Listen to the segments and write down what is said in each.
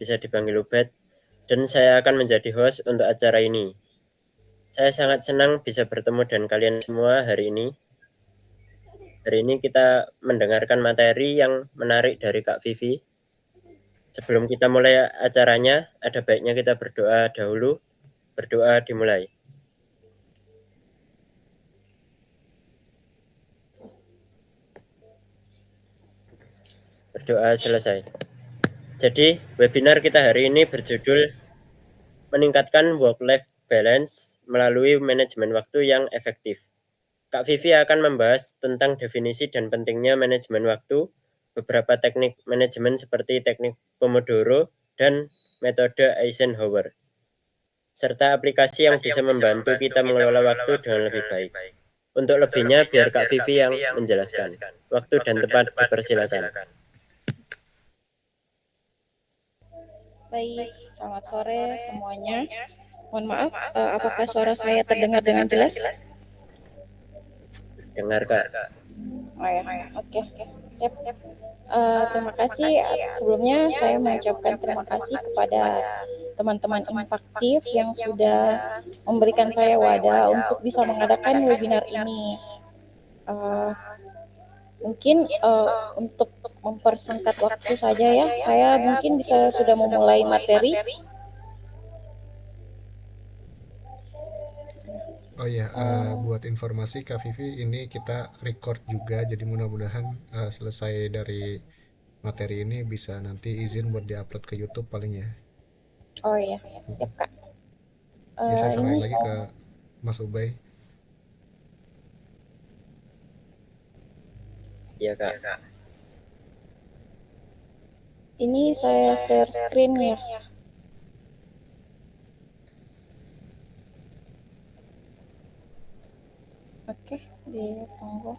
bisa dipanggil Ubed, dan saya akan menjadi host untuk acara ini. Saya sangat senang bisa bertemu dengan kalian semua hari ini. Hari ini kita mendengarkan materi yang menarik dari Kak Vivi. Sebelum kita mulai acaranya, ada baiknya kita berdoa dahulu. Berdoa dimulai. Berdoa selesai. Jadi, webinar kita hari ini berjudul Meningkatkan Work-Life Balance melalui Manajemen Waktu yang Efektif. Kak Vivi akan membahas tentang definisi dan pentingnya manajemen waktu, beberapa teknik manajemen seperti teknik Pomodoro dan metode Eisenhower, serta aplikasi yang bisa membantu kita mengelola waktu dengan lebih baik. Untuk lebihnya, biar Kak Vivi yang menjelaskan. Waktu dan tempat dipersilakan. Baik, selamat sore semuanya. Mohon maaf, apakah suara saya terdengar dengan jelas? Dengar, Kak. Oh ya, oke. Yap. Terima kasih. Sebelumnya saya mengucapkan terima kasih kepada teman-teman Impaktif yang sudah memberikan saya wadah untuk bisa mengadakan webinar ini. Mungkin untuk mempersingkat waktu saja ya, saya mungkin bisa sudah memulai materi. Oh ya, buat informasi Kak Vivi, ini kita record juga, jadi mudah-mudahan selesai dari materi ini bisa nanti izin buat diupload ke YouTube paling ya. Oh iya, siap Kak. Ya, saya serahin Ini lagi ke Mas Ubay. Iya, Kak. ini saya share screen ya. Oke, ditunggu.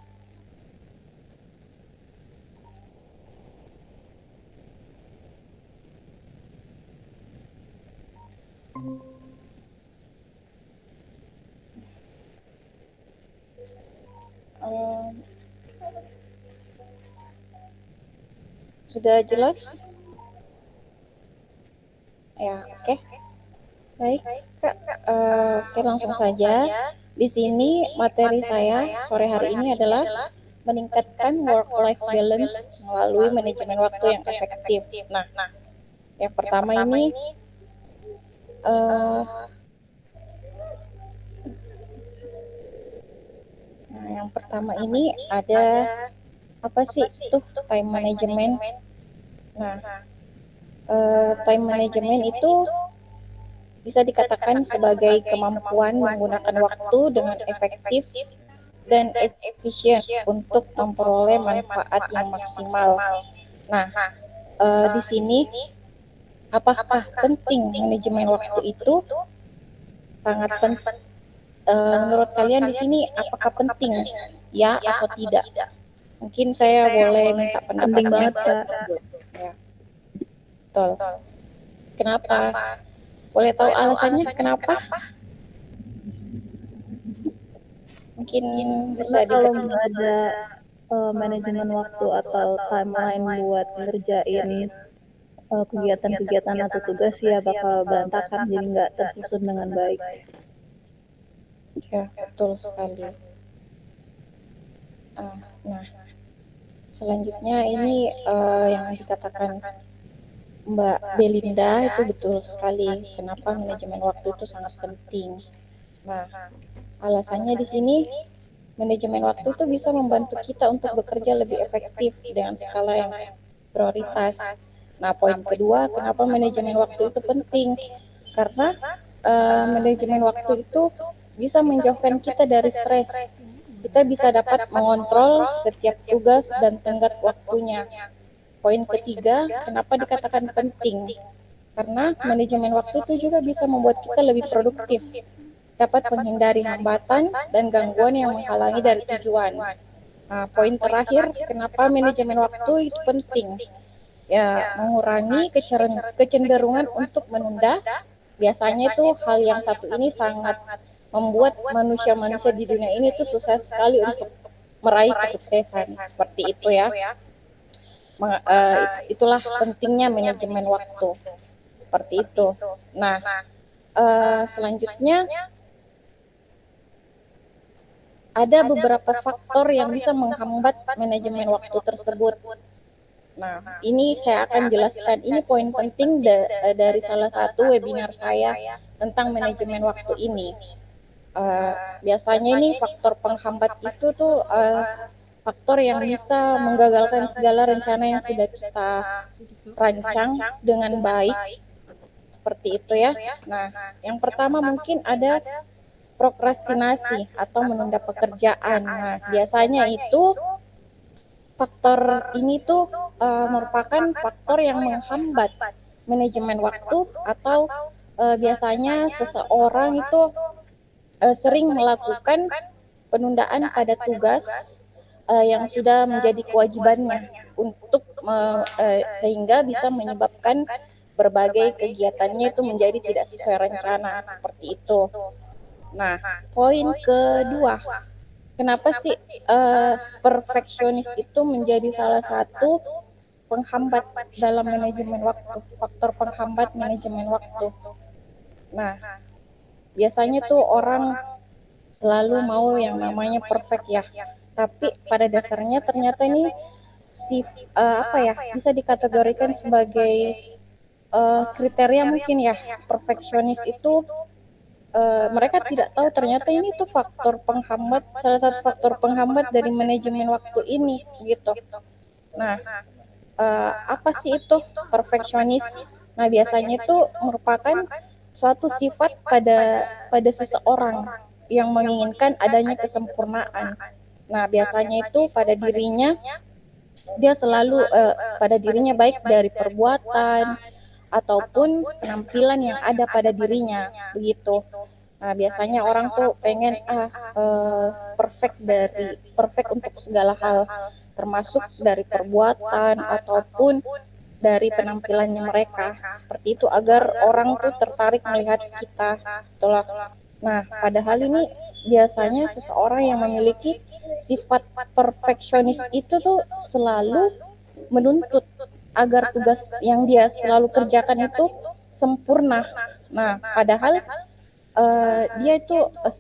Sudah jelas? Ya, oke. Baik, Kak. Oke, langsung saja. Di sini materi saya sore hari ini adalah meningkatkan work-life balance melalui manajemen waktu yang efektif. Nah, yang pertama ini ada apa sih tuh time management? Nah, time management itu bisa dikatakan sebagai kemampuan menggunakan waktu dengan efektif dan efisien untuk memperoleh manfaat yang maksimal. Nah, di sini apakah penting manajemen waktu itu? Sangat penting. Menurut kalian di sini apakah penting? Ya atau tidak? Mungkin saya boleh minta pendapat. Penting banget, Kak. Ya, betul. Kenapa? Boleh tahu alasannya kenapa? Mungkin bisa Karena kalau nggak ada manajemen waktu atau timeline buat ngerjain kegiatan-kegiatan atau tugas ya bakal berantakan, jadi nggak tersusun dengan baik. Ya, betul sekali. Nah, selanjutnya ini yang dikatakan Mbak Belinda itu betul sekali. Kenapa manajemen waktu itu sangat penting? Nah, alasannya di sini manajemen waktu itu bisa membantu kita untuk bekerja lebih efektif dengan skala yang prioritas. Nah, poin kedua, kenapa manajemen waktu itu penting? Karena manajemen waktu itu bisa menjauhkan kita dari stres. Kita bisa dapat mengontrol setiap tugas dan tenggat waktunya. Poin ketiga, kenapa dikatakan penting? Karena manajemen waktu itu juga bisa membuat kita lebih produktif, dapat menghindari hambatan dan gangguan yang menghalangi dari tujuan. Nah, poin terakhir, kenapa manajemen waktu itu penting? Ya, mengurangi kecenderungan untuk menunda. Biasanya itu hal yang satu ini sangat membuat manusia-manusia di dunia ini tuh susah sekali untuk meraih kesuksesan. Seperti itu ya. Itulah pentingnya manajemen waktu. seperti itu. Nah, selanjutnya ada beberapa faktor yang bisa menghambat manajemen waktu tersebut. Nah, ini saya akan jelaskan. Ini poin penting dari salah satu webinar saya tentang manajemen waktu ini. Biasanya ini faktor penghambat itu tuh faktor yang bisa menggagalkan segala rencana yang sudah kita rancang dengan baik, seperti itu ya. Nah, yang pertama mungkin ada prokrastinasi atau menunda pekerjaan. Nah, biasanya itu faktor ini tuh merupakan faktor yang menghambat manajemen waktu atau biasanya seseorang itu sering melakukan penundaan pada tugas yang sudah menjadi kewajibannya untuk sehingga bisa menyebabkan berbagai kegiatannya itu menjadi tidak sesuai rencana, seperti itu. Nah, poin kedua, kenapa sih perfeksionis itu menjadi salah satu penghambat dalam manajemen waktu, faktor penghambat manajemen waktu. Nah, biasanya tuh orang selalu mau yang namanya perfect ya, tapi pada dasarnya ternyata ini bisa dikategorikan sebagai kriteria mungkin ya. Perfeksionis itu mereka tidak tahu ternyata ini tuh faktor penghambat, salah satu faktor penghambat dari manajemen waktu ini gitu. Nah, apa sih itu perfeksionis? Nah, biasanya itu merupakan suatu sifat pada seseorang yang menginginkan adanya kesempurnaan. Nah, biasanya itu pada dirinya dia selalu pada dirinya baik dari perbuatan ataupun penampilan yang ada pada dirinya, begitu. Nah, biasanya orang tuh pengen perfect untuk segala hal, termasuk dari perbuatan ataupun dari penampilannya mereka, seperti itu, agar orang tuh tertarik melihat kita, itulah. Nah, padahal ini biasanya seseorang yang memiliki sifat perfeksionis itu tuh selalu menuntut agar tugas yang dia selalu kerjakan itu sempurna. Nah, padahal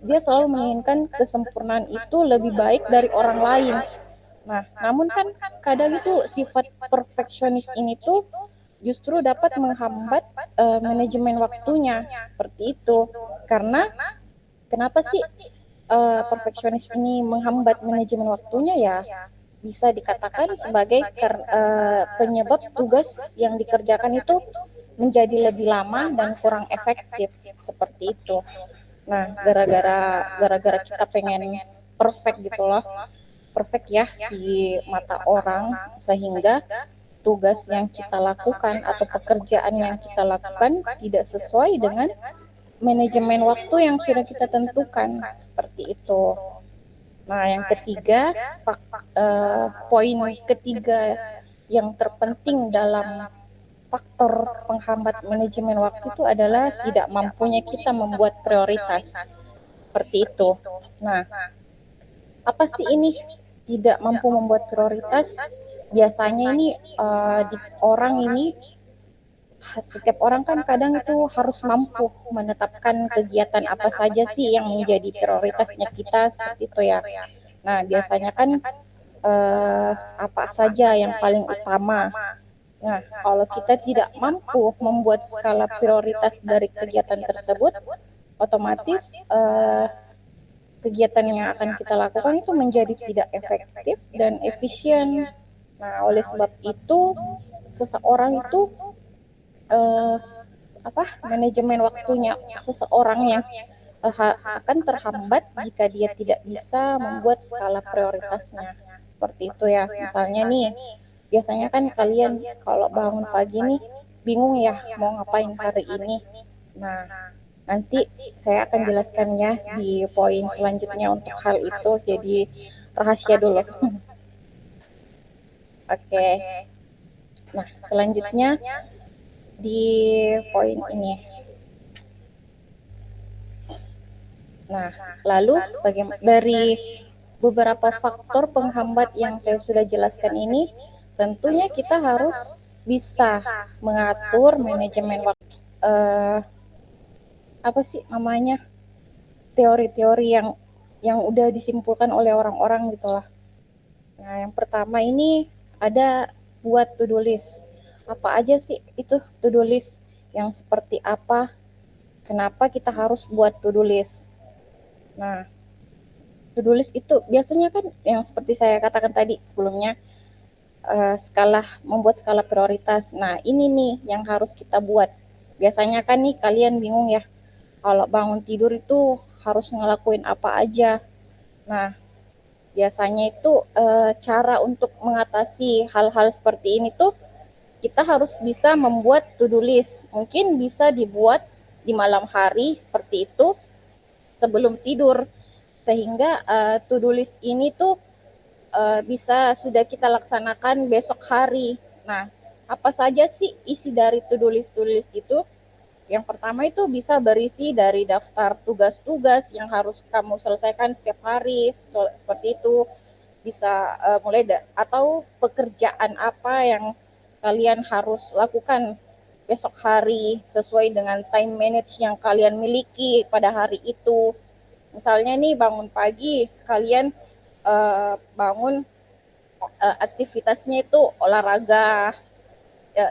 dia selalu menginginkan kesempurnaan itu lebih baik dari orang lain. Nah, namun kan kadang itu sifat perfeksionis ini tuh justru dapat menghambat manajemen waktunya, seperti itu. Karena kenapa sih perfeksionis ini menghambat manajemen waktunya ya? Bisa dikatakan sebagai penyebab tugas yang dikerjakan itu menjadi lebih lama dan kurang efektif, seperti itu. Nah, gara-gara kita pengen perfect gitu loh, perfect ya di mata orang, sehingga tugas yang kita lakukan atau pekerjaan yang kita lakukan tidak sesuai dengan manajemen waktu yang sudah kita tentukan, seperti itu. Nah, yang ketiga, poin ketiga yang terpenting dalam faktor penghambat manajemen waktu itu adalah tidak mampunya kita membuat prioritas, seperti itu. Nah, apa sih ini tidak mampu membuat prioritas? Biasanya ini setiap orang kan kadang itu harus mampu menetapkan kegiatan apa saja sih yang menjadi prioritasnya kita, seperti itu ya. Nah, biasanya kan apa saja yang paling utama. Nah, kalau kita tidak mampu membuat skala prioritas dari kegiatan tersebut, otomatis kegiatan yang akan kita lakukan itu menjadi tidak efektif dan efisien. Nah, oleh sebab itu seseorang itu manajemen waktunya seseorang yang akan terhambat jika dia tidak bisa membuat skala prioritasnya, seperti itu ya. Misalnya nih, biasanya kan kalian kalau bangun pagi nih bingung ya mau ngapain hari ini. Nah, nanti saya akan jelaskan ya di poin selanjutnya untuk hal itu, jadi rahasia dulu. Oke. Nah, selanjutnya di poin ini. Nah, lalu dari beberapa faktor penghambat yang saya sudah jelaskan ini, tentunya kita harus bisa mengatur manajemen waktu apa sih namanya, teori-teori yang udah disimpulkan oleh orang-orang gitu lah. Nah, yang pertama ini ada buat to-do list. Apa aja sih itu to-do list? Yang seperti apa? Kenapa kita harus buat to-do list? Nah, to-do list itu biasanya kan yang seperti saya katakan tadi sebelumnya, membuat skala prioritas. Nah, ini nih yang harus kita buat. Biasanya kan nih kalian bingung ya, kalau bangun tidur itu harus ngelakuin apa aja. Nah, biasanya itu cara untuk mengatasi hal-hal seperti ini tuh kita harus bisa membuat to-do list. Mungkin bisa dibuat di malam hari seperti itu sebelum tidur, sehingga to-do list ini tuh bisa sudah kita laksanakan besok hari. Nah, apa saja sih isi dari to-do list itu? Yang pertama itu bisa berisi dari daftar tugas-tugas yang harus kamu selesaikan setiap hari, seperti itu. Bisa mulai atau pekerjaan apa yang kalian harus lakukan besok hari sesuai dengan time manage yang kalian miliki pada hari itu. Misalnya nih bangun pagi, kalian bangun aktivitasnya itu olahraga,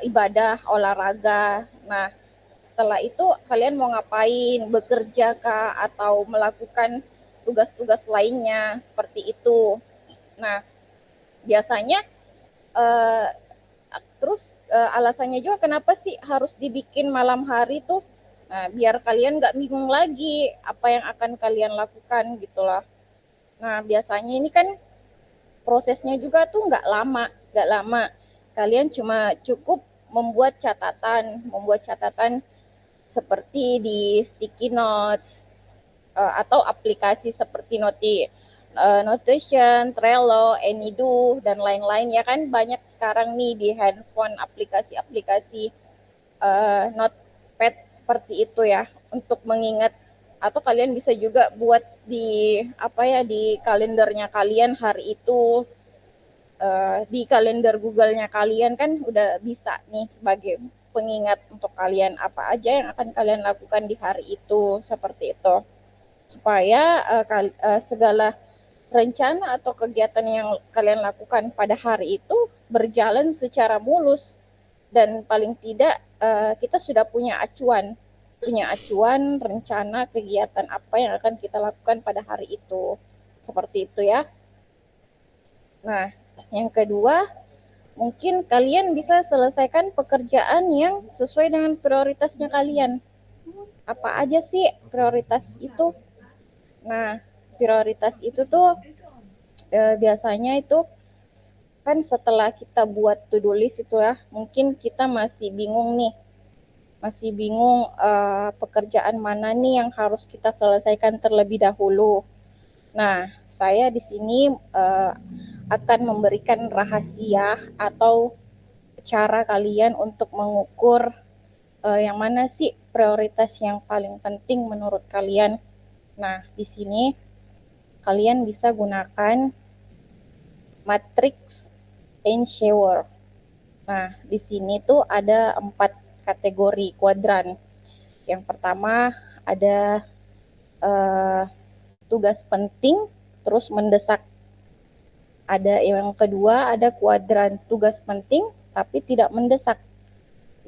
ibadah, olahraga. Nah, setelah itu kalian mau ngapain? Bekerja kah atau melakukan tugas-tugas lainnya seperti itu. Nah, biasanya terus alasannya juga kenapa sih harus dibikin malam hari tuh? Nah, biar kalian nggak bingung lagi apa yang akan kalian lakukan gitulah. Nah, biasanya ini kan prosesnya juga tuh nggak lama. Kalian cuma cukup membuat catatan seperti di sticky notes atau aplikasi seperti Notion, Trello, Anydo, dan lain-lain ya kan banyak sekarang nih di handphone aplikasi-aplikasi notepad seperti itu ya untuk mengingat, atau kalian bisa juga buat di di kalendernya kalian hari itu, di kalender Google-nya kalian kan udah bisa nih sebagai pengingat untuk kalian apa aja yang akan kalian lakukan di hari itu seperti itu, supaya segala rencana atau kegiatan yang kalian lakukan pada hari itu berjalan secara mulus, dan paling tidak kita sudah punya acuan rencana kegiatan apa yang akan kita lakukan pada hari itu seperti itu ya. Nah, yang kedua, mungkin kalian bisa selesaikan pekerjaan yang sesuai dengan prioritasnya kalian. Apa aja sih prioritas itu? Nah, prioritas itu tuh biasanya itu kan setelah kita buat to-do list itu ya, mungkin kita masih bingung pekerjaan mana nih yang harus kita selesaikan terlebih dahulu. Nah, saya di sini akan memberikan rahasia atau cara kalian untuk mengukur yang mana sih prioritas yang paling penting menurut kalian. Nah, di sini kalian bisa gunakan matrix Eisenhower. Nah, di sini tuh ada 4 kategori kuadran. Yang pertama ada tugas penting terus mendesak. Ada yang kedua ada kuadran tugas penting tapi tidak mendesak.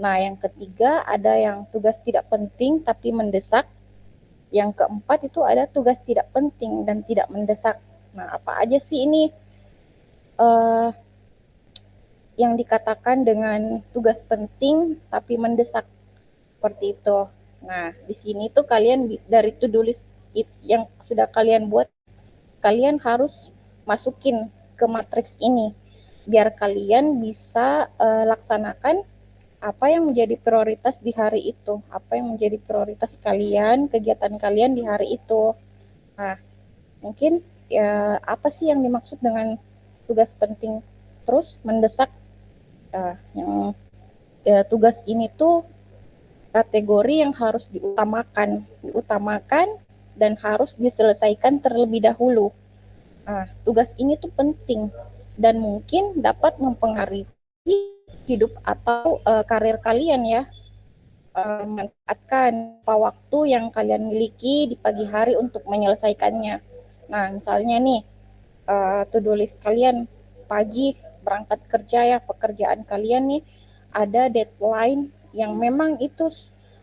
Nah, yang ketiga ada yang tugas tidak penting tapi mendesak. Yang keempat itu ada tugas tidak penting dan tidak mendesak. Nah, apa aja sih ini yang dikatakan dengan tugas penting tapi mendesak seperti itu. Nah, di sini tuh kalian dari to-do list yang sudah kalian buat, kalian harus masukin ke matriks ini biar kalian bisa laksanakan apa yang menjadi prioritas di hari itu, apa yang menjadi prioritas kalian, kegiatan kalian di hari itu. Nah, mungkin ya apa sih yang dimaksud dengan tugas penting terus mendesak? Yang tugas ini tuh kategori yang harus diutamakan dan harus diselesaikan terlebih dahulu. Nah, tugas ini tuh penting dan mungkin dapat mempengaruhi hidup atau karir kalian ya. manfaatkan waktu yang kalian miliki di pagi hari untuk menyelesaikannya. Nah, misalnya nih, to-do list kalian pagi berangkat kerja ya, pekerjaan kalian nih ada deadline yang memang itu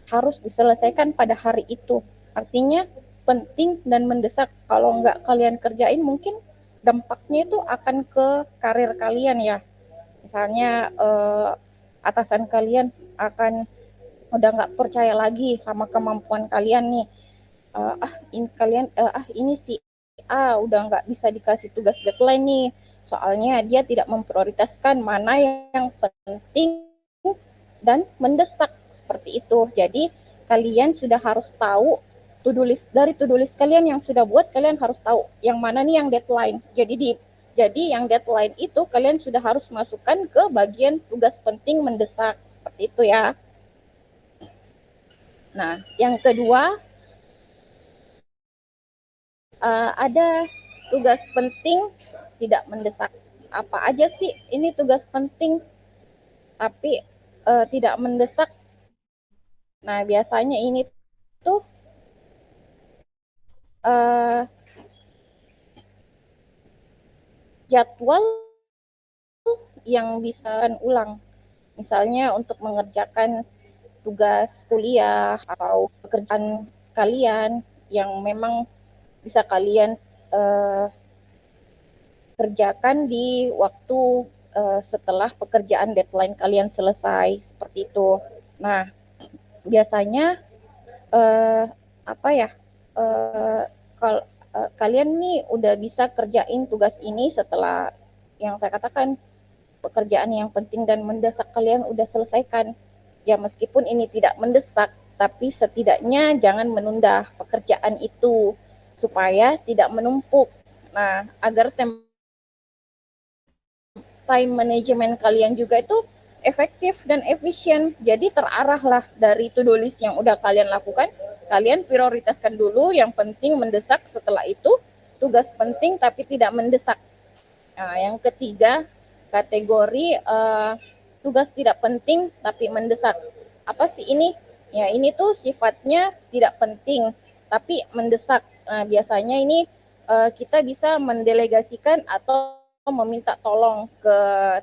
harus diselesaikan pada hari itu. Artinya penting dan mendesak. Kalau nggak kalian kerjain mungkin dampaknya itu akan ke karir kalian ya. Misalnya atasan kalian akan udah nggak percaya lagi sama kemampuan kalian nih. Ini si A udah nggak bisa dikasih tugas deadline nih, soalnya dia tidak memprioritaskan mana yang penting dan mendesak seperti itu. Jadi kalian sudah harus tahu to-do list kalian yang sudah buat, kalian harus tahu yang mana nih yang deadline. Jadi yang deadline itu kalian sudah harus masukkan ke bagian tugas penting mendesak seperti itu ya. Nah, yang kedua ada tugas penting tidak mendesak. Apa aja sih ini tugas penting tapi tidak mendesak? Nah, biasanya ini tuh jadwal yang bisa ulang. Misalnya untuk mengerjakan tugas kuliah atau pekerjaan kalian yang memang bisa kalian kerjakan di waktu setelah pekerjaan deadline kalian selesai seperti itu. Nah, biasanya kalau kalian nih udah bisa kerjain tugas ini setelah yang saya katakan pekerjaan yang penting dan mendesak kalian udah selesaikan. Ya meskipun ini tidak mendesak, tapi setidaknya jangan menunda pekerjaan itu supaya tidak menumpuk. Nah, agar time management kalian juga itu efektif dan efisien. Jadi terarahlah dari to-do list yang udah kalian lakukan, kalian prioritaskan dulu yang penting mendesak, setelah itu tugas penting tapi tidak mendesak. Nah, yang ketiga, kategori tugas tidak penting tapi mendesak. Apa sih ini? Ya, ini tuh sifatnya tidak penting tapi mendesak. Nah, biasanya ini kita bisa mendelegasikan atau meminta tolong ke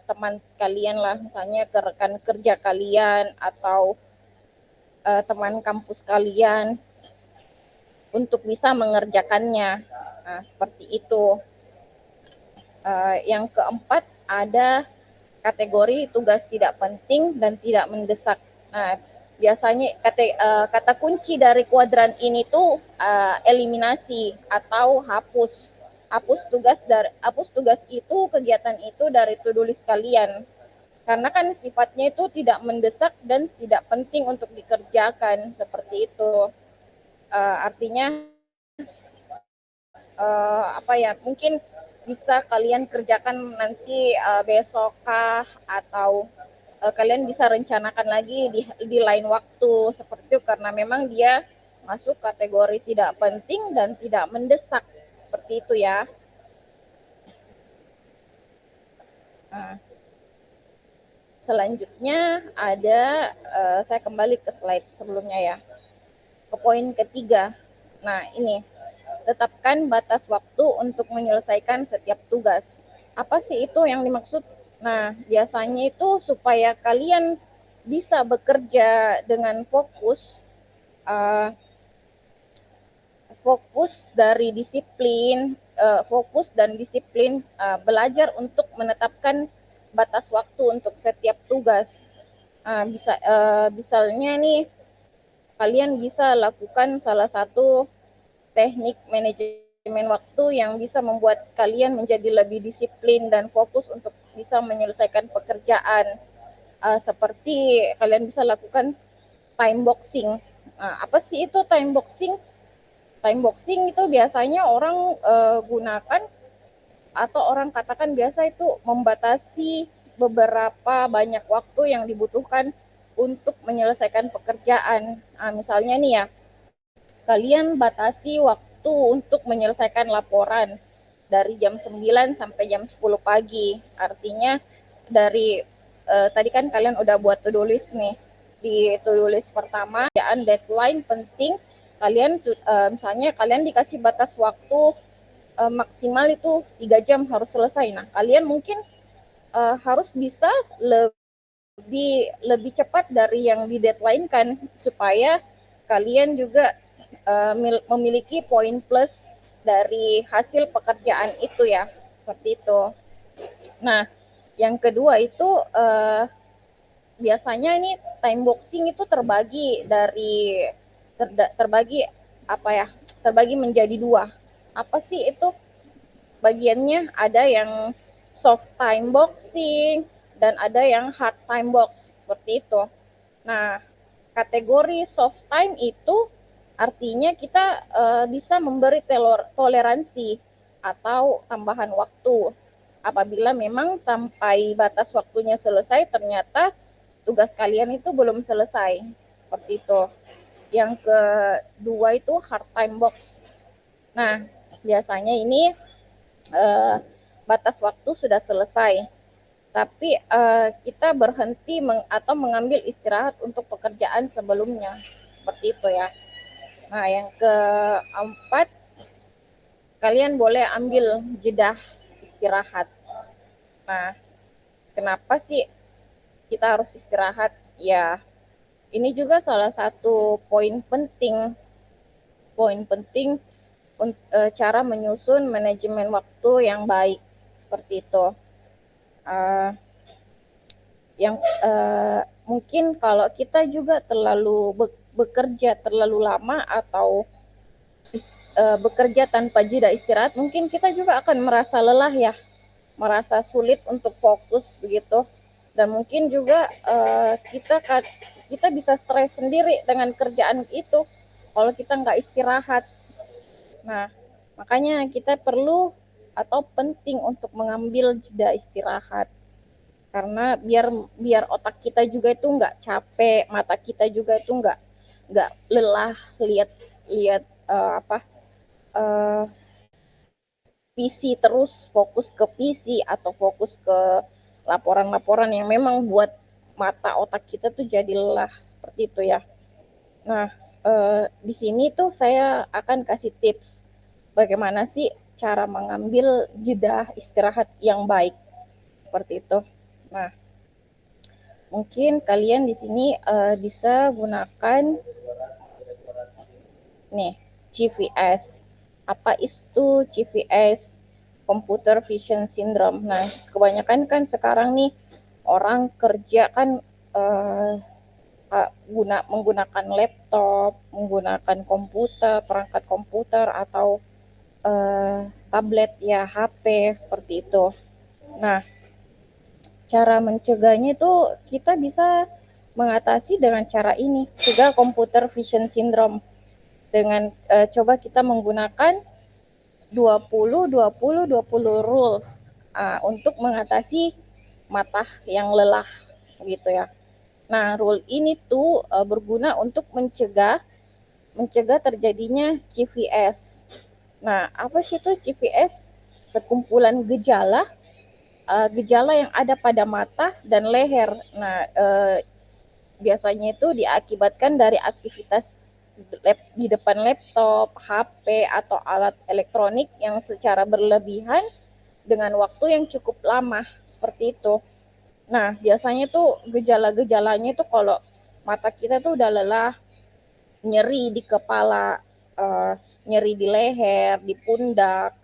teman kalian lah, misalnya ke rekan kerja kalian atau teman kampus kalian untuk bisa mengerjakannya. Nah, seperti itu. Yang keempat ada kategori tugas tidak penting dan tidak mendesak. Nah, biasanya kata kunci dari kuadran ini tuh eliminasi atau hapus. Hapus tugas itu, kegiatan itu dari to-do list kalian. Karena kan sifatnya itu tidak mendesak dan tidak penting untuk dikerjakan seperti itu. Artinya mungkin bisa kalian kerjakan nanti besok kah, atau kalian bisa rencanakan lagi di lain waktu seperti itu, karena memang dia masuk kategori tidak penting dan tidak mendesak seperti itu ya. Nah, selanjutnya ada saya kembali ke slide sebelumnya ya, ke poin ketiga. Nah, ini tetapkan batas waktu untuk menyelesaikan setiap tugas. Apa sih itu yang dimaksud? Nah, biasanya itu supaya kalian bisa bekerja dengan fokus, dari disiplin, fokus dan disiplin, belajar untuk menetapkan batas waktu untuk setiap tugas. Misalnya nih, kalian bisa lakukan salah satu teknik manajemen waktu yang bisa membuat kalian menjadi lebih disiplin dan fokus untuk bisa menyelesaikan pekerjaan. Seperti kalian bisa lakukan time boxing. Apa sih itu time boxing? Time boxing itu biasanya orang gunakan atau orang katakan biasa itu membatasi beberapa banyak waktu yang dibutuhkan untuk menyelesaikan pekerjaan. Misalnya nih ya, kalian batasi waktu untuk menyelesaikan laporan dari jam 9 sampai jam 10 pagi. Artinya dari tadi kan kalian udah buat to-do list nih. di to-do list pertama, deadline penting. Kalian misalnya kalian dikasih batas waktu maksimal itu 3 jam harus selesai. Nah, kalian mungkin harus bisa lebih cepat dari yang di deadline kan, supaya kalian juga memiliki poin plus dari hasil pekerjaan itu ya, seperti itu. Nah, yang kedua itu biasanya ini time boxing itu terbagi menjadi 2. Apa sih itu bagiannya? Ada yang soft time boxing dan ada yang hard time box, seperti itu. Nah, kategori soft time itu artinya kita bisa memberi toleransi atau tambahan waktu apabila memang sampai batas waktunya selesai ternyata tugas kalian itu belum selesai, seperti itu. Yang kedua itu hard time box. Nah, biasanya ini batas waktu sudah selesai, tapi kita berhenti atau mengambil istirahat untuk pekerjaan sebelumnya, seperti itu ya. Nah, yang keempat, kalian boleh ambil jeda istirahat. Nah, kenapa sih kita harus istirahat? Ya, ini juga salah satu poin penting cara menyusun manajemen waktu yang baik, seperti itu. Mungkin kalau kita juga terlalu bekerja terlalu lama atau bekerja tanpa jeda istirahat, mungkin kita juga akan merasa lelah ya, merasa sulit untuk fokus begitu, dan mungkin juga kita bisa stres sendiri dengan kerjaan itu kalau kita nggak istirahat. Nah, makanya kita perlu atau penting untuk mengambil jeda istirahat, karena biar otak kita juga itu nggak capek, mata kita juga itu nggak lelah lihat PC terus, fokus ke PC atau fokus ke laporan-laporan yang memang buat mata otak kita tuh jadi lelah, seperti itu ya. Nah, di sini tuh saya akan kasih tips bagaimana sih cara mengambil jeda istirahat yang baik, seperti itu. Nah, mungkin kalian di sini bisa gunakan nih CVS. Apa itu CVS? Computer Vision Syndrome. Nah, kebanyakan kan sekarang nih orang kerja kan menggunakan laptop, menggunakan komputer, perangkat komputer atau tablet ya, HP, seperti itu. Nah, cara mencegahnya itu kita bisa mengatasi dengan cara ini, cegah computer vision syndrome, dengan coba kita menggunakan 20-20-20 rules untuk mengatasi mata yang lelah, gitu ya. Nah, rule ini tuh berguna untuk mencegah terjadinya CVS. Nah, apa sih itu CVS? Sekumpulan gejala yang ada pada mata dan leher. Nah, biasanya itu diakibatkan dari aktivitas di depan laptop, HP, atau alat elektronik yang secara berlebihan dengan waktu yang cukup lama, seperti itu. Nah, biasanya tuh gejala-gejalanya itu kalau mata kita tuh udah lelah, nyeri di kepala, nyeri di leher, di pundak,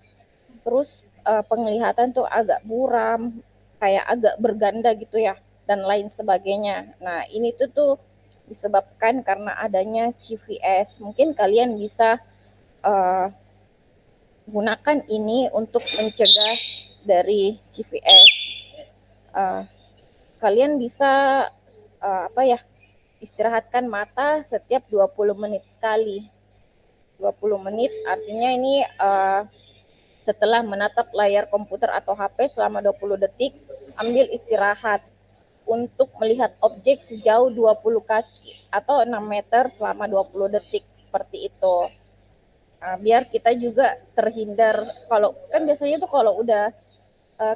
terus penglihatan tuh agak buram, kayak agak berganda gitu ya, dan lain sebagainya. Nah, ini tuh disebabkan karena adanya CVS. Mungkin kalian bisa gunakan ini untuk mencegah dari CVS. Kalian bisa istirahatkan mata setiap 20 menit sekali. 20 menit artinya ini setelah menatap layar komputer atau HP selama 20 detik, ambil istirahat untuk melihat objek sejauh 20 kaki atau 6 meter selama 20 detik, seperti itu. Biar kita juga terhindar, kalau kan biasanya tuh kalau udah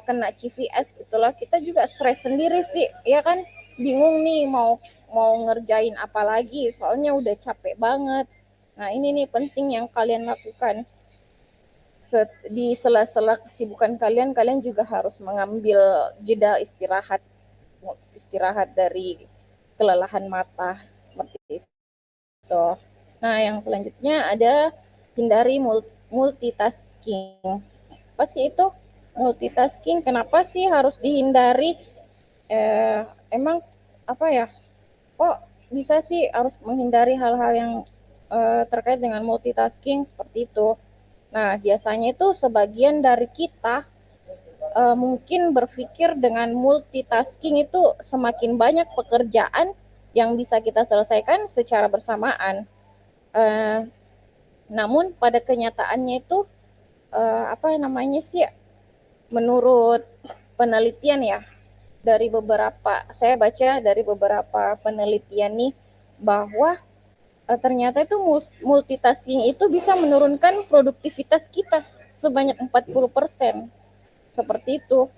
kena CVS gitulah, kita juga stres sendiri sih, ya kan, bingung nih mau mau ngerjain apa lagi, soalnya udah capek banget. Nah, ini nih penting yang kalian lakukan. Di sela-sela kesibukan kalian, kalian juga harus mengambil jeda istirahat dari kelelahan mata seperti itu. Nah, yang selanjutnya ada hindari multitasking. Apa sih itu multitasking? Kenapa sih harus dihindari? Emang apa ya? Kok bisa sih harus menghindari hal-hal yang terkait dengan multitasking seperti itu? Nah, biasanya itu sebagian dari kita mungkin berpikir dengan multitasking itu semakin banyak pekerjaan yang bisa kita selesaikan secara bersamaan. Namun pada kenyataannya itu apa namanya sih? Menurut penelitian ya, saya baca dari beberapa penelitian nih bahwa ternyata itu multitasking itu bisa menurunkan produktivitas kita sebanyak 40%. Seperti itu.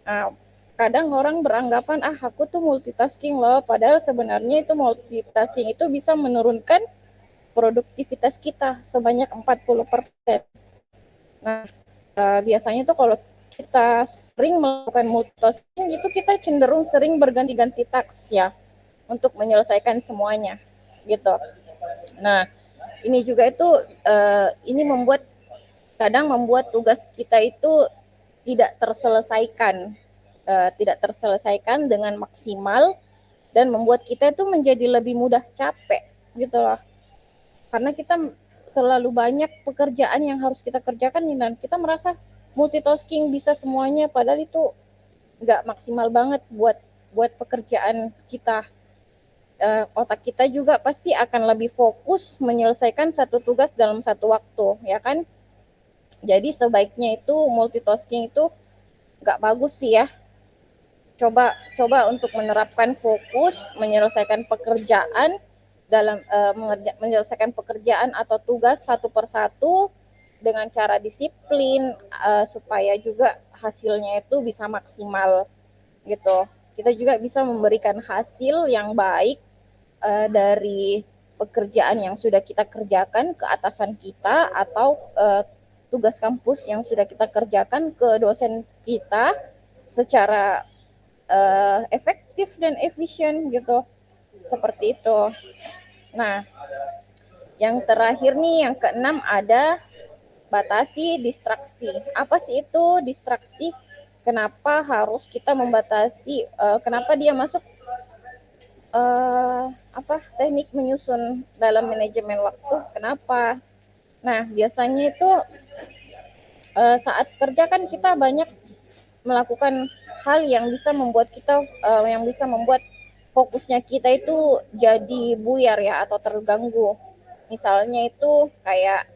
Nah, kadang orang beranggapan aku tuh multitasking loh, padahal sebenarnya itu multitasking itu bisa menurunkan produktivitas kita sebanyak 40%. Nah, biasanya tuh kalau kita sering melakukan multitasking itu kita cenderung sering berganti-ganti task ya untuk menyelesaikan semuanya gitu. Nah, ini juga itu ini kadang membuat tugas kita itu tidak terselesaikan dengan maksimal dan membuat kita itu menjadi lebih mudah capek gitu loh. Karena kita terlalu banyak pekerjaan yang harus kita kerjakan dan kita merasa multitasking bisa semuanya, padahal itu nggak maksimal banget buat pekerjaan kita. Otak kita juga pasti akan lebih fokus menyelesaikan satu tugas dalam satu waktu, ya kan? Jadi sebaiknya itu multitasking itu nggak bagus sih ya. Coba untuk menerapkan fokus menyelesaikan pekerjaan menyelesaikan pekerjaan atau tugas satu persatu dengan cara disiplin supaya juga hasilnya itu bisa maksimal gitu. Kita juga bisa memberikan hasil yang baik dari pekerjaan yang sudah kita kerjakan ke atasan kita atau tugas kampus yang sudah kita kerjakan ke dosen kita secara efektif dan efisien gitu. Seperti itu. Nah, yang terakhir nih, yang keenam ada batasi distraksi. Apa sih itu distraksi? Kenapa harus kita membatasi? Kenapa dia masuk teknik menyusun dalam manajemen waktu? Kenapa? Nah, biasanya itu saat kerja kan kita banyak melakukan hal yang bisa membuat fokusnya kita itu jadi buyar ya atau terganggu. Misalnya itu kayak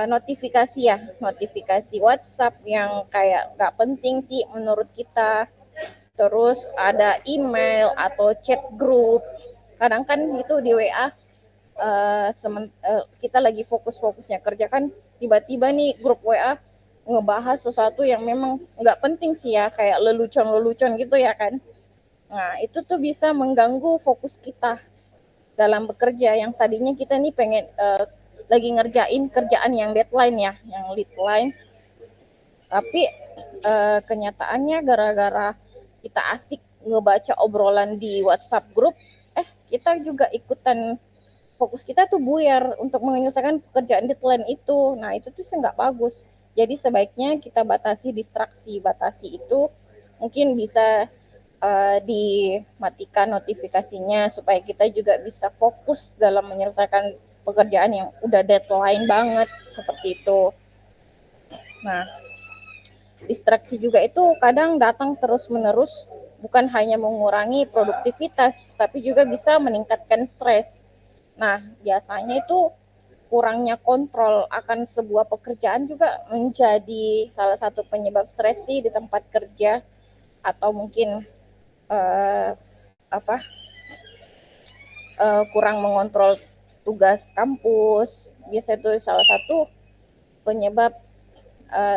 notifikasi WhatsApp yang kayak nggak penting sih menurut kita. Terus ada email atau chat grup. Kadang kan itu di WA kita lagi fokus-fokusnya kerja kan tiba-tiba nih grup WA ngebahas sesuatu yang memang nggak penting sih ya, kayak lelucon gitu ya kan. Nah, itu tuh bisa mengganggu fokus kita dalam bekerja yang tadinya kita nih pengen lagi ngerjain kerjaan yang deadline ya, yang deadline. Tapi kenyataannya gara-gara kita asik ngebaca obrolan di WhatsApp grup, kita juga ikutan fokus kita tuh buyar untuk menyelesaikan pekerjaan deadline itu. Nah, itu tuh nggak bagus. Jadi sebaiknya kita batasi distraksi. Batasi itu mungkin bisa dimatikan notifikasinya supaya kita juga bisa fokus dalam menyelesaikan pekerjaan yang udah deadline banget seperti itu. Nah, distraksi juga itu kadang datang terus-menerus, bukan hanya mengurangi produktivitas, tapi juga bisa meningkatkan stres. Nah, biasanya itu kurangnya kontrol akan sebuah pekerjaan juga menjadi salah satu penyebab stres sih di tempat kerja, atau mungkin kurang mengontrol tugas kampus. Biasanya itu salah satu penyebab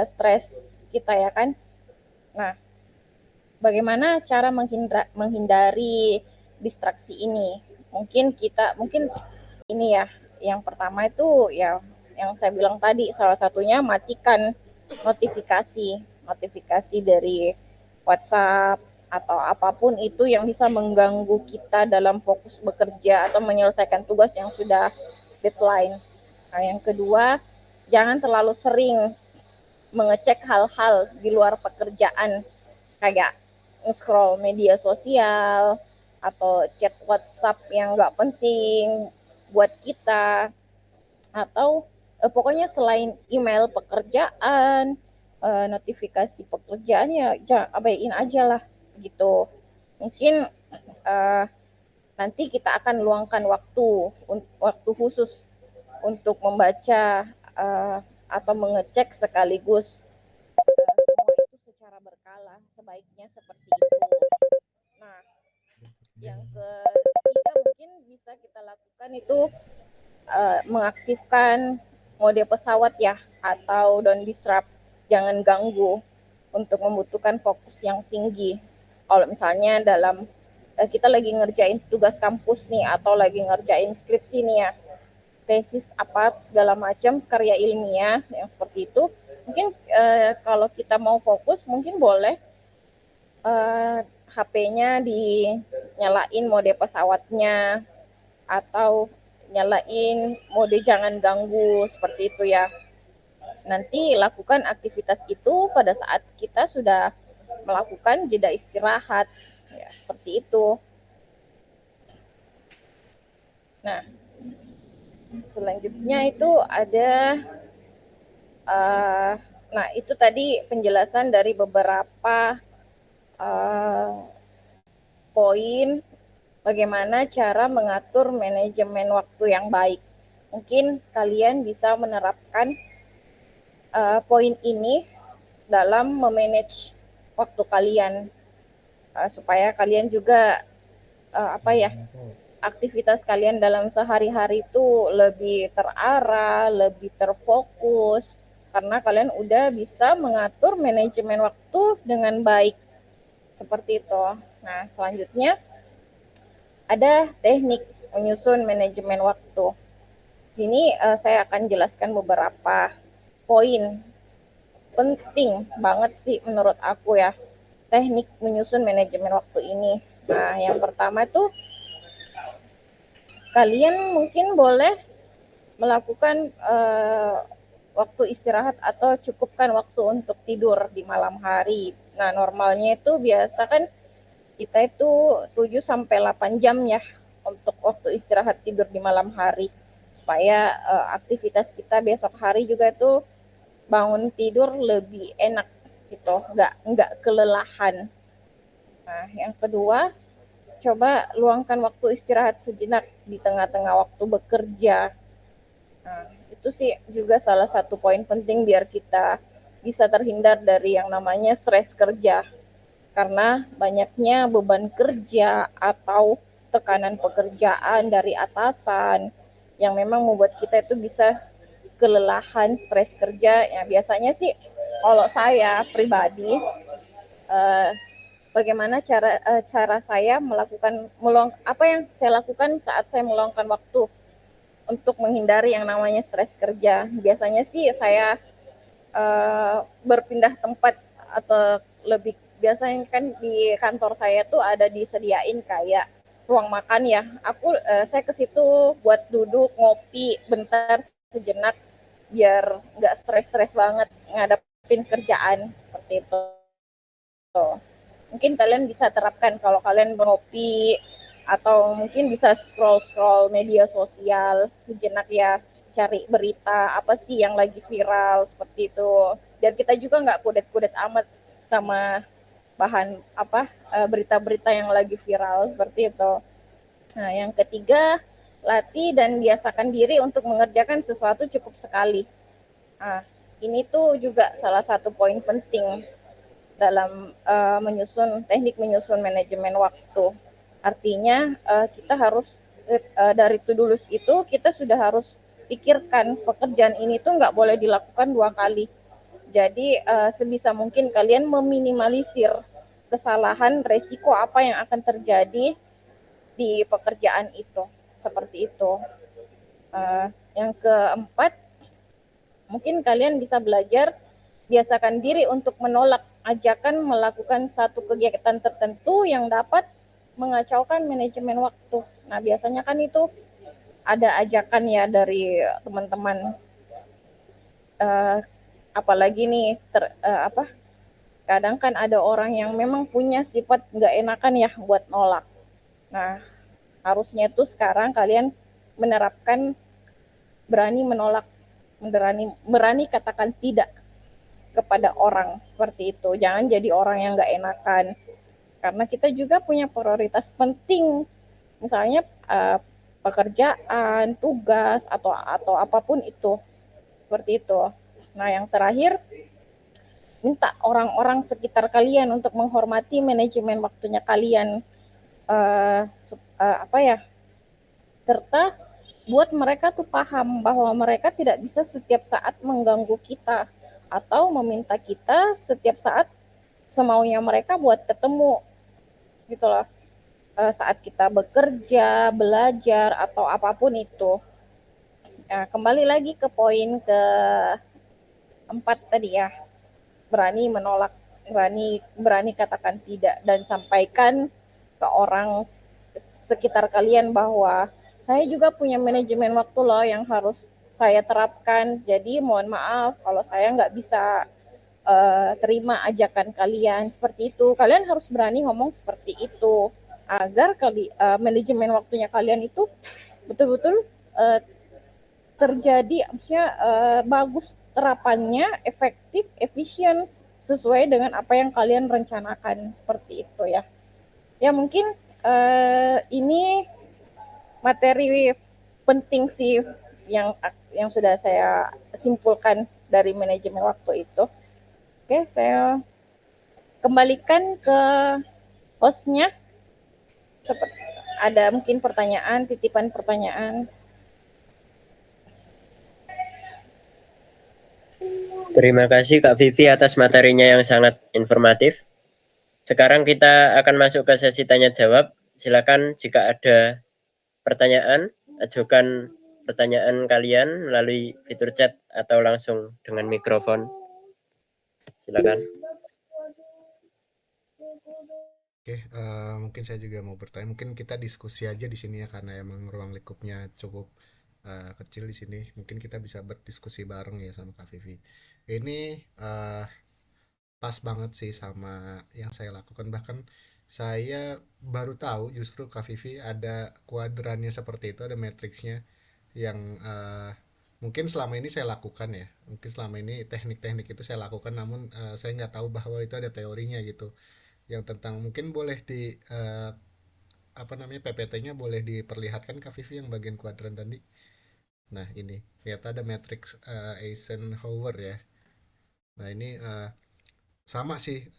stres kita ya kan. Nah, bagaimana cara menghindari distraksi ini. Mungkin ini ya, yang pertama itu ya yang saya bilang tadi, salah satunya matikan notifikasi dari WhatsApp atau apapun itu yang bisa mengganggu kita dalam fokus bekerja atau menyelesaikan tugas yang sudah deadline. Nah, yang kedua, jangan terlalu sering mengecek hal-hal di luar pekerjaan kayak scroll media sosial atau chat WhatsApp yang nggak penting buat kita, atau pokoknya selain email pekerjaan, notifikasi pekerjaan ya abaiin aja lah gitu. Mungkin nanti kita akan luangkan waktu khusus untuk membaca atau mengecek sekaligus semua itu secara berkala, sebaiknya seperti itu. Nah, yang ketiga mungkin bisa kita lakukan itu mengaktifkan mode pesawat ya, atau don't disturb, jangan ganggu, untuk membutuhkan fokus yang tinggi. Kalau misalnya kita lagi ngerjain tugas kampus nih, atau lagi ngerjain skripsi nih ya, tesis apa segala macam karya ilmiah yang seperti itu, mungkin kalau kita mau fokus mungkin boleh HP-nya dinyalain mode pesawatnya, atau nyalain mode jangan ganggu seperti itu ya. Nanti lakukan aktivitas itu pada saat kita sudah melakukan jeda istirahat ya, seperti itu. Nah, selanjutnya itu ada nah itu tadi penjelasan dari beberapa poin bagaimana cara mengatur manajemen waktu yang baik. Mungkin kalian bisa menerapkan poin ini dalam memanage waktu kalian supaya kalian juga aktivitas kalian dalam sehari-hari itu lebih terarah, lebih terfokus, karena kalian udah bisa mengatur manajemen waktu dengan baik. Seperti itu. Nah, selanjutnya ada teknik menyusun manajemen waktu. Di sini saya akan jelaskan beberapa poin penting banget sih menurut aku ya, teknik menyusun manajemen waktu ini. Nah, yang pertama itu kalian mungkin boleh melakukan waktu istirahat atau cukupkan waktu untuk tidur di malam hari. Nah, normalnya itu biasa kan kita itu 7-8 jam ya untuk waktu istirahat tidur di malam hari, supaya aktivitas kita besok hari juga itu bangun tidur lebih enak gitu, nggak kelelahan. Nah, yang kedua, coba luangkan waktu istirahat sejenak di tengah-tengah waktu bekerja. Nah, itu sih juga salah satu poin penting biar kita bisa terhindar dari yang namanya stres kerja. Karena banyaknya beban kerja atau tekanan pekerjaan dari atasan yang memang membuat kita itu bisa kelelahan, stres kerja. Ya, biasanya sih kalau saya pribadi bagaimana cara saya apa yang saya lakukan saat saya meluangkan waktu untuk menghindari yang namanya stres kerja. Biasanya sih saya berpindah tempat, atau lebih biasanya kan di kantor saya tuh ada disediain kayak ruang makan ya. Saya ke situ buat duduk ngopi bentar sejenak biar nggak stres-stres banget ngadepin kerjaan seperti itu. Mungkin kalian bisa terapkan kalau kalian ngopi, atau mungkin bisa scroll media sosial sejenak ya, cari berita apa sih yang lagi viral seperti itu. Biar kita juga nggak kudet-kudet amat sama bahan berita-berita yang lagi viral seperti itu. Nah, yang ketiga, latih dan biasakan diri untuk mengerjakan sesuatu cukup sekali. Nah, ini tuh juga salah satu poin penting dalam teknik menyusun manajemen waktu. Artinya kita harus dari to-do list itu kita sudah harus pikirkan pekerjaan ini tuh nggak boleh dilakukan 2 kali. Jadi sebisa mungkin kalian meminimalisir kesalahan, resiko apa yang akan terjadi di di pekerjaan itu, seperti itu. Yang keempat, mungkin kalian bisa belajar biasakan diri untuk menolak ajakan melakukan satu kegiatan tertentu yang dapat mengacaukan manajemen waktu. Nah, biasanya kan itu ada ajakan ya dari teman-teman, apalagi nih kadang kan ada orang yang memang punya sifat nggak enakan ya buat nolak. Nah, harusnya tuh sekarang kalian menerapkan berani menolak, berani katakan tidak kepada orang seperti itu. Jangan jadi orang yang nggak enakan, karena kita juga punya prioritas penting, misalnya pekerjaan, tugas atau apapun itu, seperti itu. Nah, yang terakhir, minta orang-orang sekitar kalian untuk menghormati manajemen waktunya kalian, serta buat mereka tuh paham bahwa mereka tidak bisa setiap saat mengganggu kita atau meminta kita setiap saat semaunya mereka buat ketemu gitu loh, saat kita bekerja, belajar atau apapun itu. Nah, kembali lagi ke poin ke-4 tadi ya, berani menolak, berani katakan tidak, dan sampaikan ke orang sekitar kalian bahwa saya juga punya manajemen waktu loh yang harus saya terapkan, jadi mohon maaf kalau saya nggak bisa terima ajakan kalian seperti itu. Kalian harus berani ngomong seperti itu agar manajemen waktunya kalian itu betul-betul terjadi, maksudnya bagus terapannya, efektif, efisien, sesuai dengan apa yang kalian rencanakan, seperti itu ya. Ya mungkin ini materi penting sih yang sudah saya simpulkan dari manajemen waktu itu. Oke, saya kembalikan ke hostnya. Ada mungkin pertanyaan, titipan pertanyaan. Terima kasih Kak Vivi atas materinya yang sangat informatif. Sekarang kita akan masuk ke sesi tanya jawab. Silakan jika ada pertanyaan, ajukan pertanyaan kalian melalui fitur chat atau langsung dengan mikrofon. Silakan. Oke, mungkin saya juga mau bertanya. Mungkin kita diskusi aja di sini ya, karena emang ruang lingkupnya cukup kecil di sini. Mungkin kita bisa berdiskusi bareng ya sama Kak Vivi. Ini pas banget sih sama yang saya lakukan. Bahkan saya baru tahu justru Kak Vivi ada kuadrannya seperti itu, ada matriksnya yang mungkin selama ini saya lakukan ya. Mungkin selama ini teknik-teknik itu saya lakukan, namun saya nggak tahu bahwa itu ada teorinya gitu. Yang tentang mungkin boleh di PPT-nya boleh diperlihatkan Kak Vivi yang bagian kuadran tadi. Nah, ini ternyata ada matriks Eisenhower ya. Nah, ini sama sih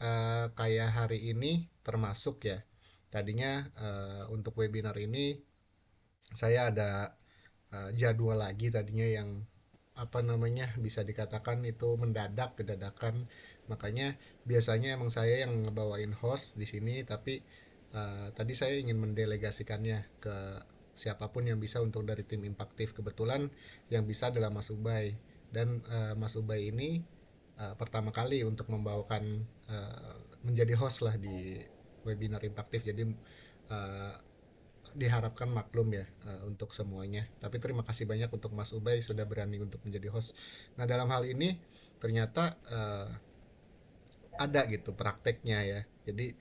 kayak hari ini termasuk ya. Tadinya untuk webinar ini saya ada jadwal lagi tadinya yang bisa dikatakan itu dadakan. Makanya biasanya emang saya yang ngebawain host di sini, tapi tadi saya ingin mendelegasikannya ke siapapun yang bisa untuk dari tim Impaktif. Kebetulan yang bisa adalah Mas Ubay, dan Mas Ubay ini pertama kali untuk membawakan menjadi host lah di webinar Impaktif. Jadi diharapkan maklum ya untuk semuanya. Tapi terima kasih banyak untuk Mas Ubay sudah berani untuk menjadi host. Nah, dalam hal ini ternyata ada gitu prakteknya ya. Jadi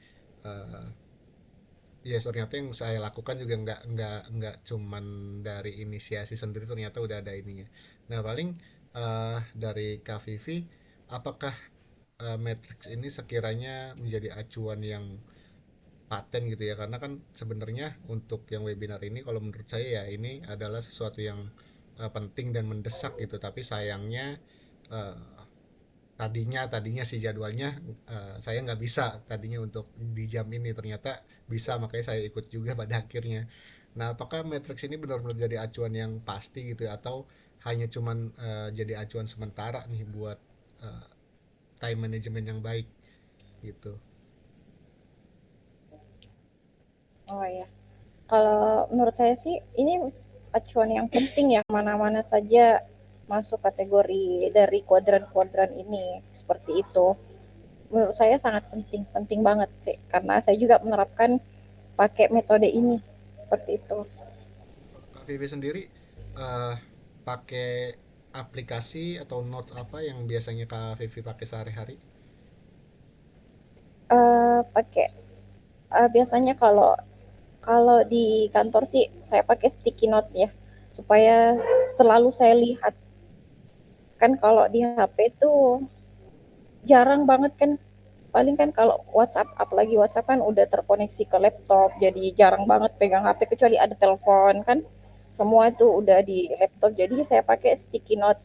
ya ternyata yang saya lakukan juga nggak cuman dari inisiasi sendiri, ternyata udah ada ininya. Nah, paling dari Kak Vivi, apakah matriks ini sekiranya menjadi acuan yang paten gitu ya, karena kan sebenarnya untuk yang webinar ini kalau menurut saya ya ini adalah sesuatu yang penting dan mendesak gitu, tapi sayangnya tadinya sih jadwalnya saya nggak bisa tadinya untuk di jam ini, ternyata bisa, makanya saya ikut juga pada akhirnya. Nah, apakah matriks ini benar-benar jadi acuan yang pasti gitu ya, atau hanya cuman jadi acuan sementara nih buat time management yang baik gitu. Oh ya, Kalau menurut saya sih ini acuan yang penting ya, mana-mana saja masuk kategori dari kuadran-kuadran ini seperti itu. Menurut saya sangat penting, penting banget sih, karena saya juga menerapkan pakai metode ini seperti itu. Kak Vivi sendiri eh, pakai aplikasi atau notes apa yang biasanya Kak Vivi pakai sehari-hari? Pakai biasanya kalau kalau di kantor sih saya pakai sticky note ya, supaya selalu saya lihat. Kan kalau di HP itu jarang banget kan, paling kan kalau WhatsApp, apalagi WhatsApp kan udah terkoneksi ke laptop, jadi jarang banget pegang HP kecuali ada telepon kan, semua itu udah di laptop. Jadi saya pakai sticky note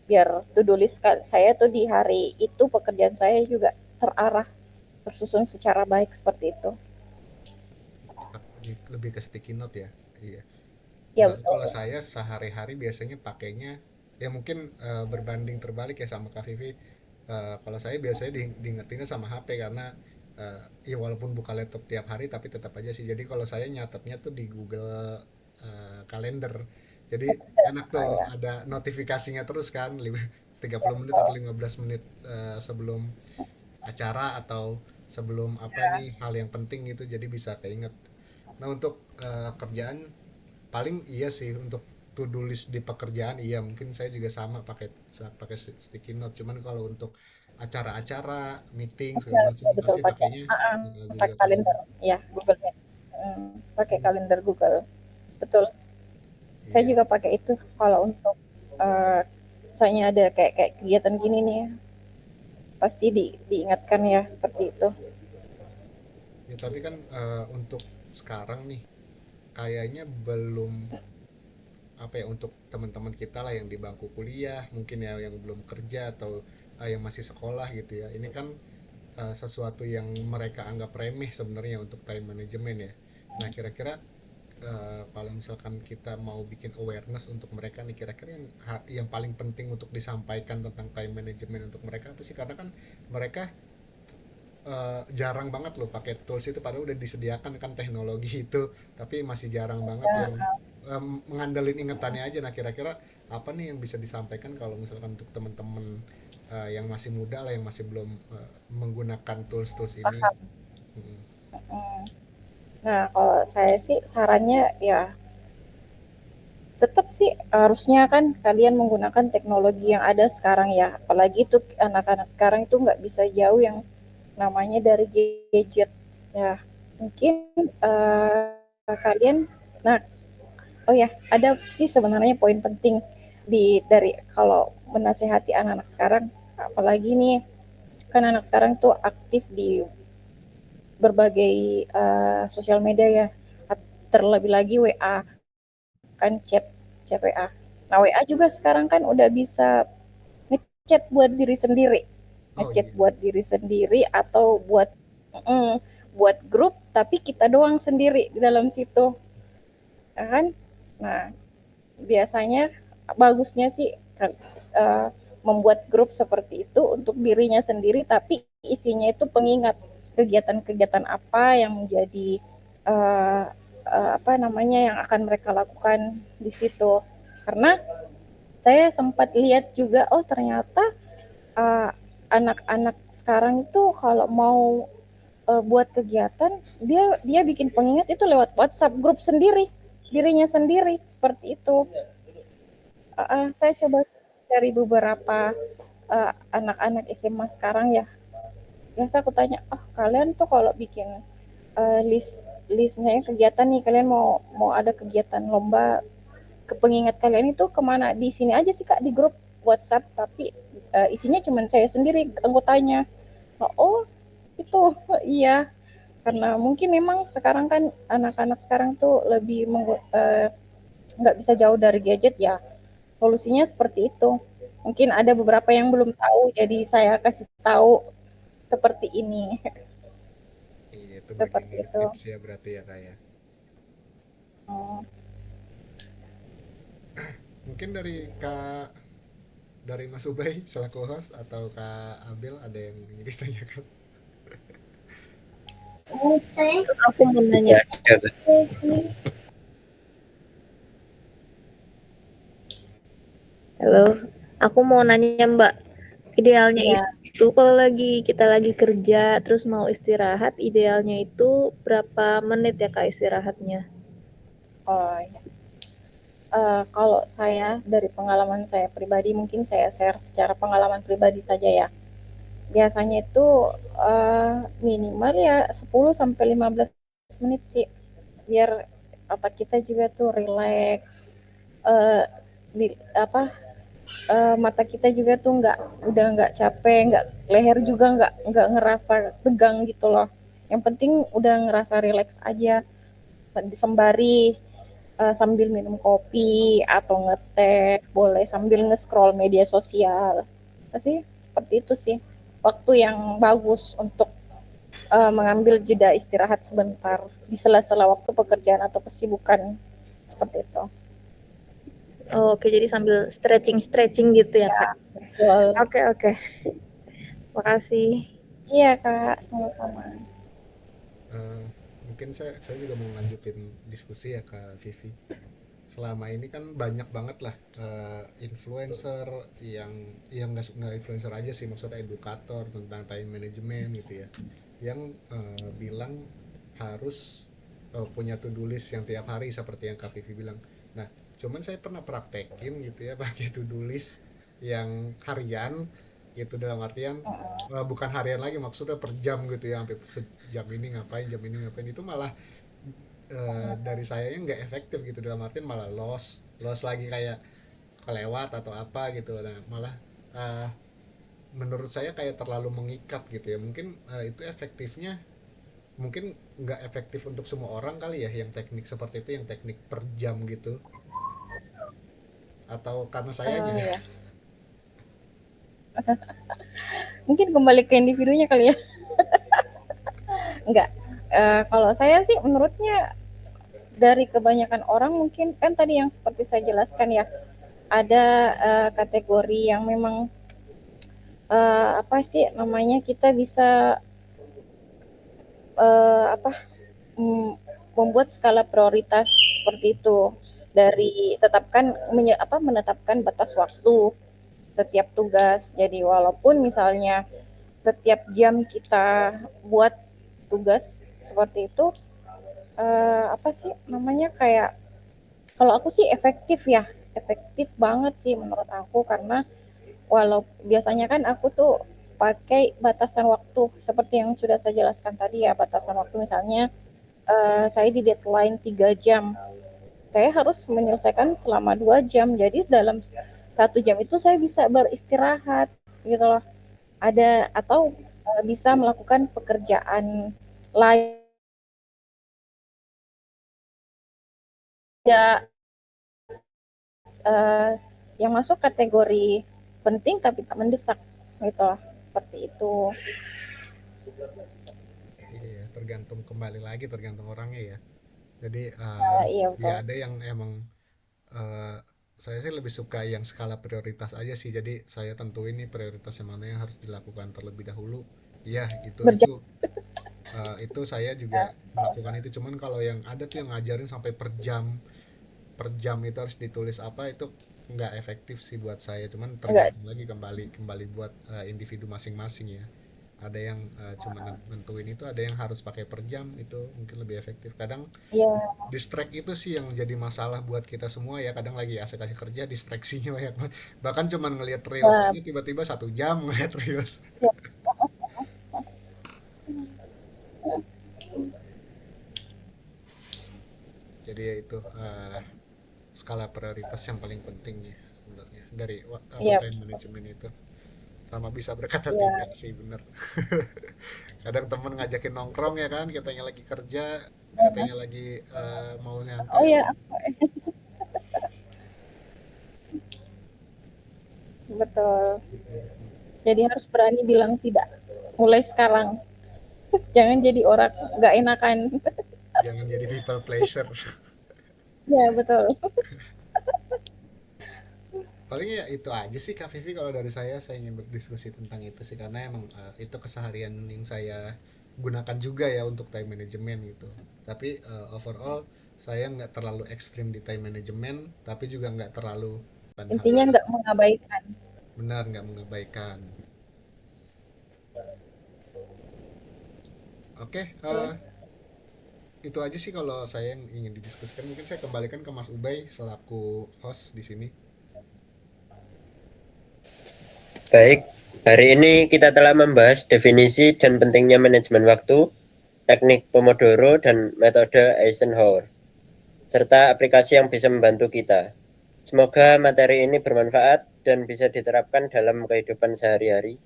biar to-do list saya tuh di hari itu pekerjaan saya juga terarah, tersusun secara baik seperti itu. Lebih ke sticky note ya. Iya. Ya betul. Kalau saya sehari-hari biasanya pakainya ya mungkin berbanding terbalik ya sama Kak Vivi. Kalau saya biasanya diingetinnya sama HP karena ya walaupun buka laptop tiap hari tapi tetap aja sih. Jadi kalau saya nyatetnya tuh di Google Calendar. Jadi enak tuh Oh, ya. ada notifikasinya terus kan 30 menit atau 15 menit sebelum acara atau sebelum apa nih hal yang penting gitu jadi bisa keinget. Nah untuk kerjaan paling iya sih untuk to do list di pekerjaan iya mungkin saya juga sama pakai pakai sticky note cuman kalau untuk acara-acara meeting segala macam Betul, betul pasti pakai pakainya pakai Google kalender Calendar. ya, Google. Pakai kalender Google, betul. Saya Iya juga pakai itu kalau untuk eh, misalnya ada kayak kayak kegiatan gini nih, pasti diingatkan ya seperti itu. ya tapi kan untuk sekarang nih kayaknya belum apa ya untuk teman-teman kita lah yang di bangku kuliah mungkin ya yang belum kerja atau yang masih sekolah gitu ya ini kan sesuatu yang mereka anggap remeh sebenarnya untuk time management ya. Nah, kira-kira kalau misalkan kita mau bikin awareness untuk mereka nih, kira-kira yang paling penting untuk disampaikan tentang time management untuk mereka apa sih? Karena kan mereka jarang banget loh pakai tools itu padahal udah disediakan kan teknologi itu, tapi masih jarang banget yang mengandelin ingetannya aja. Nah, kira-kira apa nih yang bisa disampaikan kalau misalkan untuk teman-teman yang masih muda lah yang masih belum menggunakan tools-tools ini. Paham. Mm. Nah, kalau saya sih sarannya ya tetap sih harusnya kan kalian menggunakan teknologi yang ada sekarang ya. Apalagi tuh anak-anak sekarang itu nggak bisa jauh yang namanya dari gadget. Ya, mungkin kalian, nah, oh ya, ada sih sebenarnya poin penting dari kalau menasehati anak-anak sekarang, apalagi nih kan anak sekarang tuh aktif di berbagai sosial media ya, terlebih lagi WA, kan chat WA. Nah WA juga sekarang kan udah bisa ngechat buat diri sendiri, Oh ngechat iya. buat diri sendiri atau mm, buat grup tapi kita doang sendiri di dalam situ, ya kan? Nah biasanya bagusnya sih uh, membuat grup seperti itu untuk dirinya sendiri tapi isinya itu pengingat kegiatan-kegiatan apa yang menjadi uh, apa namanya yang akan mereka lakukan di situ. Karena saya sempat lihat juga, oh ternyata uh, anak-anak sekarang itu kalau mau buat kegiatan, dia bikin pengingat itu lewat WhatsApp grup sendiri, dirinya sendiri seperti itu. Saya coba dari beberapa anak-anak SMA sekarang ya. Biasa aku tanya, oh kalian tuh kalau bikin listnya kegiatan nih, kalian mau mau ada kegiatan lomba, kepengingat kalian itu kemana? Di sini aja sih kak, di grup WhatsApp, tapi isinya cuma saya sendiri anggotanya. Oh itu iya, karena mungkin memang sekarang kan anak-anak sekarang tuh lebih nggak bisa jauh dari gadget ya. Solusinya seperti itu. Mungkin ada beberapa yang belum tahu, jadi saya kasih tahu seperti ini. Iya, itu bagian Seperti dari itu. tips ya berarti ya kayak. Hmm. Mungkin dari Mas Ubay selaku host atau Kak Abel ada yang ingin ditanyakan? Aku mau nanya. Ya, ada. Halo, aku mau nanya Mbak, idealnya Iya. itu kalau kita lagi kerja terus mau istirahat, idealnya itu berapa menit ya Kak istirahatnya? Oh, ya. Kalau saya dari pengalaman saya pribadi, mungkin saya share secara pengalaman pribadi saja ya. Biasanya itu minimal ya 10 sampai 15 menit sih, biar otak kita juga tuh rileks, eh, apa mata kita juga tuh udah nggak capek, nggak leher juga nggak ngerasa tegang gitu loh. Yang penting udah ngerasa rileks aja, sembari sambil minum kopi atau ngeteh, boleh sambil nge-scroll media sosial. Sih seperti itu sih waktu yang bagus untuk mengambil jeda istirahat sebentar di sela-sela waktu pekerjaan atau kesibukan seperti itu. Oh, oke, jadi sambil stretching gitu ya Kak? Betul. Oke. Makasih. Iya Kak, sama-sama. Mungkin saya juga mau lanjutin diskusi ya Kak Vivi. Selama ini kan banyak banget lah influencer yang nggak influencer aja sih, maksudnya edukator tentang time management gitu ya, yang bilang harus punya to do list yang tiap hari seperti yang Kak Vivi bilang. Nah, cuman saya pernah praktekin gitu ya pakai to do list yang harian gitu, dalam artian bukan harian lagi, maksudnya per jam gitu ya, sampai sejam ini ngapain, jam ini ngapain, itu malah dari saya nggak efektif gitu, dalam artian malah loss lagi, kayak kelewat atau apa gitu. Nah, malah uh, menurut saya kayak terlalu mengikat gitu ya. Mungkin itu efektifnya mungkin nggak efektif untuk semua orang kali ya, yang teknik seperti itu, yang teknik per jam gitu, atau karena sayanya. Ya. Mungkin kembali ke individunya kali ya. Enggak. Kalau saya sih menurutnya dari kebanyakan orang mungkin kan tadi yang seperti saya jelaskan ya, ada kategori yang memang apa sih namanya, kita bisa apa membuat skala prioritas seperti itu, dari menetapkan batas waktu setiap tugas. Jadi walaupun misalnya setiap jam kita buat tugas seperti itu, apa sih namanya, kayak kalau aku sih efektif banget sih menurut aku, karena walau biasanya kan aku tuh pakai batasan waktu seperti yang sudah saya jelaskan tadi ya, batasan waktu misalnya saya di deadline 3 jam, saya harus menyelesaikan selama 2 jam, jadi dalam 1 jam itu saya bisa beristirahat gitu loh, ada atau bisa melakukan pekerjaan lain uh, yang masuk kategori penting tapi tak mendesak gitu loh, seperti itu. Iya, tergantung orangnya ya. Jadi Iya ya betul. ada yang emang eh, saya sih lebih suka yang skala prioritas aja sih. Jadi saya tentuin nih prioritas yang mana yang harus dilakukan terlebih dahulu. Iya, Berjam. itu saya juga melakukan itu. Cuman kalau yang ada tuh yang ngajarin sampai per jam itu harus ditulis apa, itu nggak efektif sih buat saya. Cuman Enggak. tergantung lagi, kembali buat individu masing-masing ya. Ada yang cuma nentuin itu, ada yang harus pakai per jam, itu mungkin lebih efektif. Kadang Iya. distract itu sih yang jadi masalah buat kita semua ya. Kadang lagi asik-asik kerja, distraksinya banyak banget. Bahkan cuma ngelihat reels Uh, aja tiba-tiba 1 jam ngelihat reels. ya. Jadi ya itu skala prioritas yang paling penting ya sebenarnya dari apa, Iya. time management itu. Sama bisa berkata tidak Iya. sih, bener. Kadang temen ngajakin nongkrong ya kan, katanya lagi kerja, katanya lagi mau Oh nyantai. ya, betul. Jadi harus berani bilang tidak mulai sekarang. Jangan jadi orang nggak enakan. Jangan jadi people pleaser. Ya betul. Paling ya itu aja sih Kak Vivi, kalau dari saya ingin berdiskusi tentang itu sih, karena emang itu keseharian yang saya gunakan juga ya untuk time management gitu. Tapi overall saya nggak terlalu ekstrim di time management, tapi juga nggak terlalu Intinya nggak mengabaikan. benar, nggak mengabaikan. Oke, itu aja sih kalau saya yang ingin didiskusikan. Mungkin saya kembalikan ke Mas Ubay selaku host di sini. Baik, hari ini kita telah membahas definisi dan pentingnya manajemen waktu, teknik Pomodoro, dan metode Eisenhower, serta aplikasi yang bisa membantu kita. Semoga materi ini bermanfaat dan bisa diterapkan dalam kehidupan sehari-hari.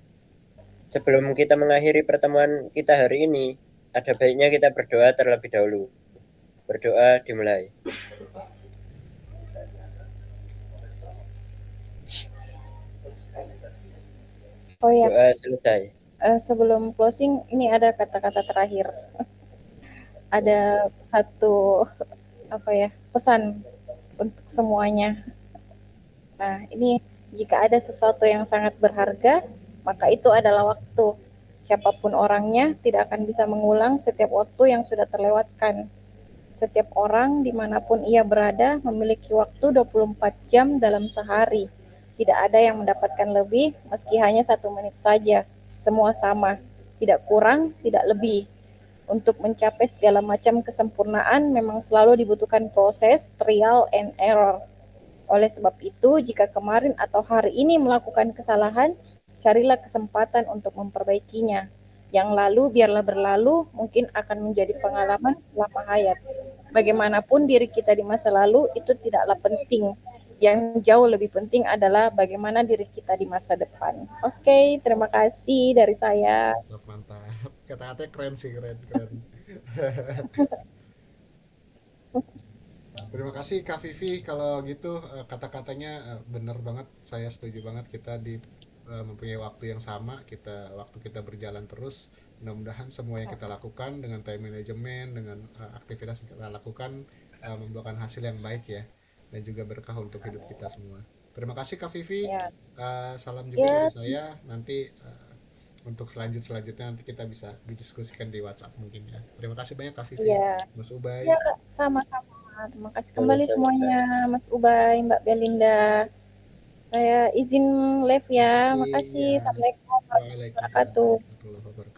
Sebelum kita mengakhiri pertemuan kita hari ini, ada baiknya kita berdoa terlebih dahulu. Berdoa dimulai. Oh ya, Doa selesai. sebelum closing ini ada kata-kata terakhir. Ada satu pesan untuk semuanya. Nah, ini jika ada sesuatu yang sangat berharga, maka itu adalah waktu. Siapapun orangnya tidak akan bisa mengulang setiap waktu yang sudah terlewatkan. Setiap orang dimanapun ia berada memiliki waktu 24 jam dalam sehari. Tidak ada yang mendapatkan lebih meski hanya 1 menit saja. Semua sama, tidak kurang, tidak lebih. Untuk mencapai segala macam kesempurnaan memang selalu dibutuhkan proses trial and error. Oleh sebab itu, jika kemarin atau hari ini melakukan kesalahan, carilah kesempatan untuk memperbaikinya. Yang lalu biarlah berlalu, mungkin akan menjadi pengalaman selama hayat. Bagaimanapun diri kita di masa lalu itu tidaklah penting. Yang jauh lebih penting adalah bagaimana diri kita di masa depan. Oke, terima kasih dari saya. Mantap, mantap. Kata-katanya keren sih, keren. Terima kasih Kak Vivi. Kalau gitu kata-katanya benar banget. Saya setuju banget kita mempunyai waktu yang sama. Waktu kita berjalan terus. Mudah-mudahan semua yang kita lakukan dengan time management, dengan aktivitas yang kita lakukan membuahkan hasil yang baik ya, dan juga berkah untuk hidup kita semua. Terima kasih Kak Vivi. Ya. Salam juga Ya. dari saya. Nanti untuk selanjutnya nanti kita bisa didiskusikan di WhatsApp mungkin ya. Terima kasih banyak Kak Vivi. Ya. Mas Ubay. Ya, sama-sama. Terima kasih kembali semuanya, Mas Ubay, Mbak Belinda. Saya izin live ya. Makasih. Ya. Assalamualaikum warahmatullahi wabarakatuh. Waalaikumsalam warahmatullahi wabarakatuh.